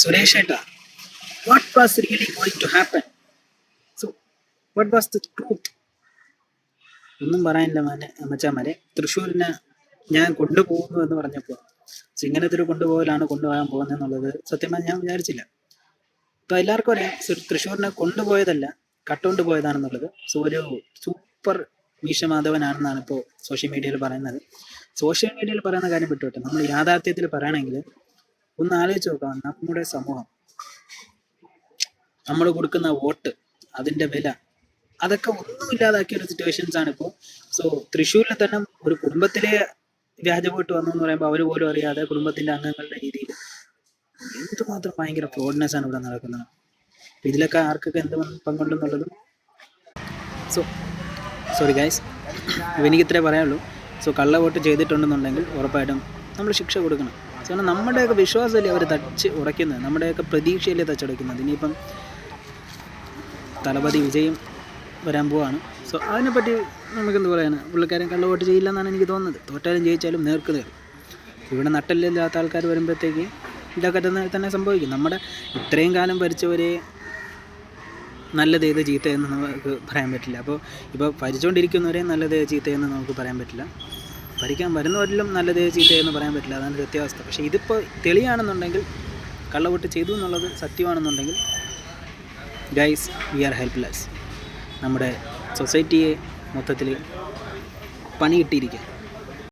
സുരേഷ് ഏട്ടാ, what was really going to happen? So, what was the truth? ഒന്നും പറയാനില്ല മച്ചാമാരെ. തൃശ്ശൂരിനെ ഞാൻ കൊണ്ടുപോകുന്നു എന്ന് പറഞ്ഞപ്പോൾ ഇങ്ങനത്തെ ഒരു കൊണ്ടുപോകലാണ് കൊണ്ടുപോകാൻ പോകുന്നത് എന്നുള്ളത് സത്യമായി ഞാൻ വിചാരിച്ചില്ല. ഇപ്പൊ എല്ലാവർക്കും അറിയാം തൃശ്ശൂരിനെ കൊണ്ടുപോയതല്ല കട്ടുകൊണ്ട് പോയതാണെന്നുള്ളത്. സോ ഒരു സൂപ്പർ മീശമാധവനാണെന്നാണ് ഇപ്പോൾ സോഷ്യൽ മീഡിയയിൽ പറയുന്നത്. സോഷ്യൽ മീഡിയയിൽ പറയുന്ന കാര്യം വിട്ടോട്ടെ, നമ്മൾ യാഥാർത്ഥ്യത്തിൽ പറയുകയാണെങ്കിൽ ഒന്ന് ആലോചിച്ച് നോക്കാം. നമ്മുടെ സമൂഹം, നമ്മൾ കൊടുക്കുന്ന വോട്ട്, അതിന്റെ വില, അതൊക്കെ ഒന്നും ഇല്ലാതാക്കിയ ഒരു സിറ്റുവേഷൻസ് ആണ് ഇപ്പോൾ. സോ തൃശ്ശൂരിൽ തന്നെ ഒരു കുടുംബത്തിലെ വ്യാജ വോട്ട് വന്നു എന്ന് പറയുമ്പോൾ അവർ പോലും അറിയാതെ കുടുംബത്തിന്റെ അംഗങ്ങളുടെ രീതിയിൽ എന്തുമാത്രം ഭയങ്കര ഫ്രോഡ്നെസ് ആണ് ഇവിടെ നടക്കുന്നത്. ഇതിലൊക്കെ ആർക്കൊക്കെ എന്ത് പങ്കുണ്ടെന്നുള്ളതും. സോ സോറി ഗൈസ്, എനിക്ക് ഇത്രേ പറയാനുള്ളൂ. സോ കള്ള വോട്ട് ചെയ്തിട്ടുണ്ടെന്നുണ്ടെങ്കിൽ ഉറപ്പായിട്ടും നമ്മൾ ശിക്ഷ കൊടുക്കണം. കാരണം നമ്മുടെയൊക്കെ വിശ്വാസമല്ലേ അവർ തച്ച് ഉടയ്ക്കുന്നത്, നമ്മുടെയൊക്കെ പ്രതീക്ഷയല്ലേ തച്ചുടയ്ക്കുന്നത്. ഇനിയിപ്പം തലപതി വിജയം വരാൻ പോവാണ്. സോ അതിനെപ്പറ്റി നമുക്കെന്ത് പറയാനാണ്, പുള്ളിക്കാരൻ കള്ള വോട്ട് ചെയ്യില്ല എന്നാണ് എനിക്ക് തോന്നുന്നത്. തോറ്റാലും ജയിച്ചാലും നേർക്ക് നേർ. ഇവിടെ നട്ടലില്ലാത്ത ആൾക്കാർ വരുമ്പോഴത്തേക്ക് ഇതൊക്കെ തന്നെ സംഭവിക്കും. നമ്മുടെ ഇത്രയും കാലം ഭരിച്ചവരെ നല്ലത് ഏത് ചീത്തയെന്ന് നമുക്ക് പറയാൻ പറ്റില്ല. അപ്പോൾ ഇപ്പോൾ ഭരിച്ചുകൊണ്ടിരിക്കുന്നവരെ നല്ലത് ചീത്തയെന്ന് നമുക്ക് പറയാൻ പറ്റില്ല. ഭരിക്കാൻ വരുന്നവരിലും നല്ലത് ചീത്തയെന്ന് പറയാൻ പറ്റില്ല. അതാണ് സത്യാവസ്ഥ. പക്ഷേ ഇതിപ്പോൾ തെളിയാണെന്നുണ്ടെങ്കിൽ, കള്ളവോട്ട് ചെയ്തു എന്നുള്ളത് സത്യമാണെന്നുണ്ടെങ്കിൽ ഗൈസ് വി ആർ ഹെൽപ്ലെസ്. നമ്മുടെ സൊസൈറ്റിയെ മൊത്തത്തിൽ പണി കിട്ടിയിരിക്കുക.